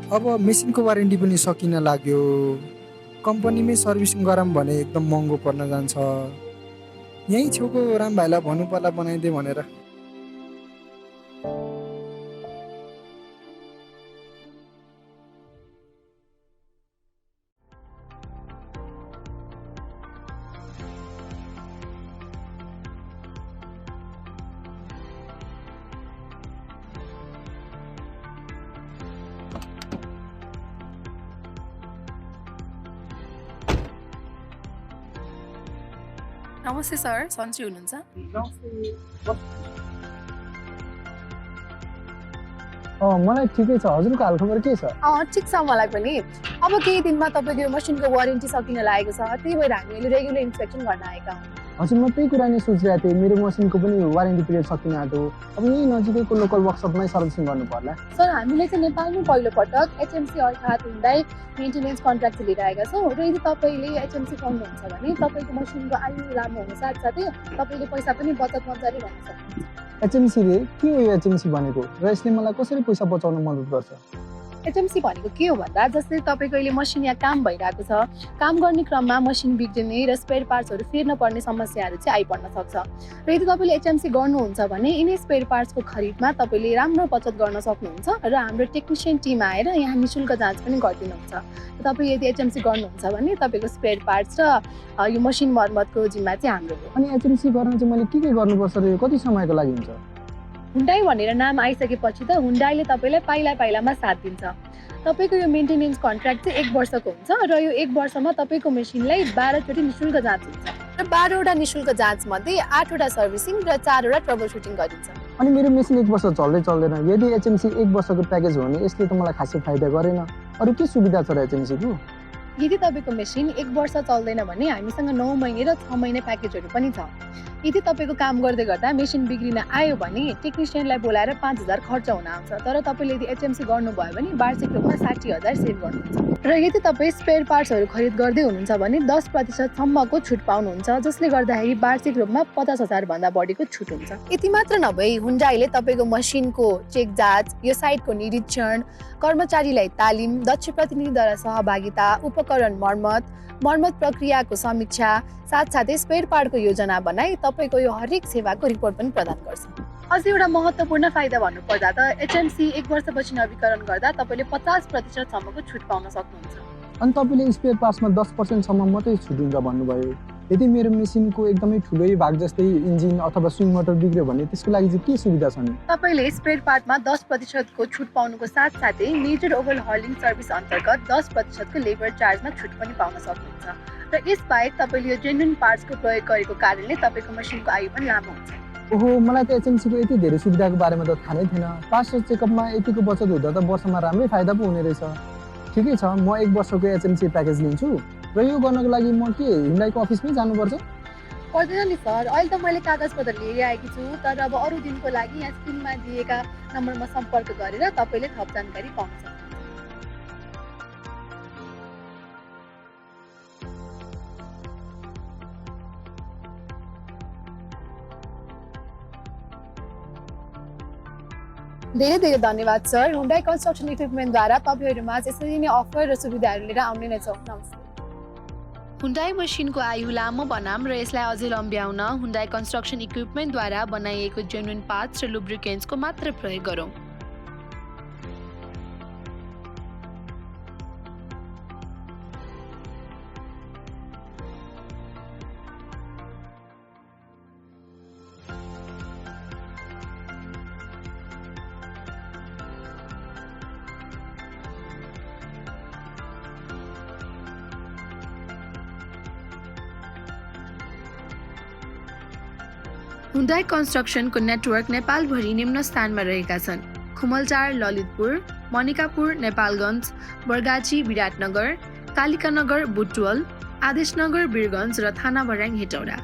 अब मेसिनको वारेन्टी पनि सकिन लाग्यो। कम्पनीमै सर्भिसिङ गराम भने एकदम महँगो पर्न जान्छ। यहीँ छेउको राम भाइलाई भन्नु पर्ला बनाइदे भनेर। नमस्ते सर, सन्चै हुनुहुन्छ? मलाई ठिकै छ। हजुरको हालखबर के छ? ठिक छ मलाई पनि। अब केही दिनमा तपाईँको यो मसिनको वारेन्टी सकिन लागेको छ, त्यही भएर हामीले रेगुलर इन्स्पेक्सन गर्न आएका हौँ। हजुर, म त्यही कुरा नै सोचिरहेको थिएँ। मेरो मसिनको पनि वारेन्टी पिरियड सकिन आँट्यो। अब यहीँ नजिकैको लोकल वर्कसपमै सर्भिसिङ गर्नु पर्ला। सर, हामीले चाहिँ नेपालमै पहिलोपटक HMC अर्थात् हुन्डाई मेन्टेनेन्स कन्ट्र्याक्ट लिएर आएका छौँ र यदि तपाईँले HMC पाउनुहुन्छ भने तपाईँको मसिनको आयु लामो हुनु साथसाथै तपाईँले पैसा पनि बचत मजाले गर्न सक्नुहुन्छ। HMC रे के हो यो HMC भनेको र यसले मलाई कसरी पैसा बचाउन मद्दत गर्छ? HMC भनेको के हो भन्दा जस्तै तपाईँको अहिले मसिन यहाँ काम भइरहेको छ, काम गर्ने क्रममा मसिन बिग्रिने र स्पेयर पार्ट्सहरू फेर्न पर्ने समस्याहरू चाहिँ आइपर्न सक्छ र यदि तपाईँले HMC गर्नुहुन्छ भने यिनै स्पेयर पार्ट्सको खरिदमा तपाईँले राम्रो बचत गर्न सक्नुहुन्छ र हाम्रो टेक्निसियन टिम आएर यहाँ निःशुल्क जाँच पनि गरिदिनुहुन्छ। तपाईँ यदि HMC गर्नुहुन्छ भने तपाईँको स्पेयर पार्ट्स र यो मसिन मर्मतको जिम्मा चाहिँ हाम्रो हो। अनि HMC गर्न चाहिँ मैले के गर्नुपर्छ र यो कति समयको लागि हुन्छ? हुन्डाई भनेर नाम आइसकेपछि त हुन्डाईले तपाईँलाई पाइला पाइलामा साथ दिन्छ। तपाईँको यो मेन्टेनेन्स कन्ट्र्याक्ट चाहिँ 1 वर्षको हुन्छ र यो 1 वर्षमा तपाईँको मेसिनलाई 12 चोटि निःशुल्क जाँच हुन्छ र 12वटा निःशुल्क जाँचमध्ये 8वटा सर्भिसिङ र 4वटा ट्रबल सुटिङ गरिन्छ। अनि मेरो मेसिन 1 वर्ष चल्दैन। यदि HMC 1 वर्षको प्याकेज हो भने यसले त मलाई खासै फाइदा गरेन। अरू के सुविधा छ र HMC को? यदि तपाईँको मेसिन 1 वर्ष चल्दैन भने हामीसँग 9 महिने र 6 महिने प्याकेजहरू पनि छ। यदि तपाईँको काम गर्दै गर्दा मेसिन बिग्रिन आयो भने टेक्निसियनलाई बोलाएर 5,000 खर्च हुन आउँछ, तर तपाईँले यदि HMC गर्नुभयो भने वार्षिक रूपमा 60,000 सेभ गर्नुहुन्छ। र यदि तपाईँ स्पेयर पार्ट्सहरू खरिद गर्दै हुनुहुन्छ भने 10% सम्मको छुट पाउनुहुन्छ, जसले गर्दाखेरि वार्षिक रूपमा 50,000 भन्दा बढीको छुट हुन्छ। यति मात्र नभई हुन्डाईले तपाईँको मसिनको चेक जाँच, यो साइटको निरीक्षण, कर्मचारीलाई तालिम, दक्ष प्रतिनिधिद्वारा सहभागिता, उपकरण मर्मत प्रक्रियाको समीक्षा साथसाथै स्पेयर पार्टको योजना बनाई तपाईँको यो हरेक सेवाको रिपोर्ट पनि प्रदान गर्छ। अझै एउटा महत्त्वपूर्ण फाइदा भन्नुपर्दा त HMC 1 वर्षपछि नवीकरण गर्दा तपाईँले 50% सम्मको छुट पाउन सक्नुहुन्छ। अनि तपाईँले स्पेयर पार्ट्समा 10% सम्म मात्रै छुट हुन्छ भन्नुभयो। यदि मेरो मेसिनको एकदमै ठुलै भाग जस्तै इन्जिन अथवा स्विङ मोटर बिग्रियो भने त्यसको लागि चाहिँ के सुविधा छ नि? तपाईँले स्पेयर पार्टमा 10% को छुट पाउनुको साथसाथै मेजर ओभरहलिङ सर्भिस अन्तर्गत 10% को लेबर चार्जमा छुट पनि पाउन सक्नुहुन्छ र यसबाहेक तपाईँले यो जेन्युन पार्ट्सको प्रयोग गरेको कारणले तपाईँको मसिनको आयु पनि लामो हुन्छ। ओहो, मलाई त HMC को यति धेरै सुविधाको बारेमा त थाहा नै थिएन। पार्ट्स चेकअपमा यतिको बचत हुँदा त वर्षमा राम्रै फाइदा पो हुने रहेछ। ठिकै छ, म 1 वर्षको HMC प्याकेज लिन्छु र यो गर्नको लागि म के हुन्डाईको अफिसमै जानुपर्छ? पर्दैन नि सर, अहिले त मैले कागजपत्र लिएर आएकी छु, तर अब अरू दिनको लागि यहाँ स्क्रिनमा दिएका नम्बरमा सम्पर्क गरेर तपाईँले थप जानकारी पाउन सक्नुहुन्छ। धेरै धेरै धन्यवाद सर। हुन्डाई कन्स्ट्रक्सन इक्विपमेन्टद्वारा तपाईँहरूमा यसरी नै अफर र सुविधाहरू लिएर आउने नै छौँ। नमस्ते। हुन्डाई मसिनको आयु लामो बनाम र यसलाई अझै लम्ब्याउन हुन्डाई कन्स्ट्रक्सन इक्विपमेन्टद्वारा बनाइएको जेन्युन पार्ट्स र लुब्रिकेन्ट्सको मात्र प्रयोग गरौँ। हुन्डाई कन्स्ट्रक्सनको नेटवर्क नेपालभरि निम्न स्थानमा रहेका छन्: खुमलचार ललितपुर, मनिकापुर नेपालगञ्ज, बरगाची विराटनगर, कालिकानगर बुटवल, आदेशनगर वीरगञ्ज र थानाभर्याङ हेटौडा।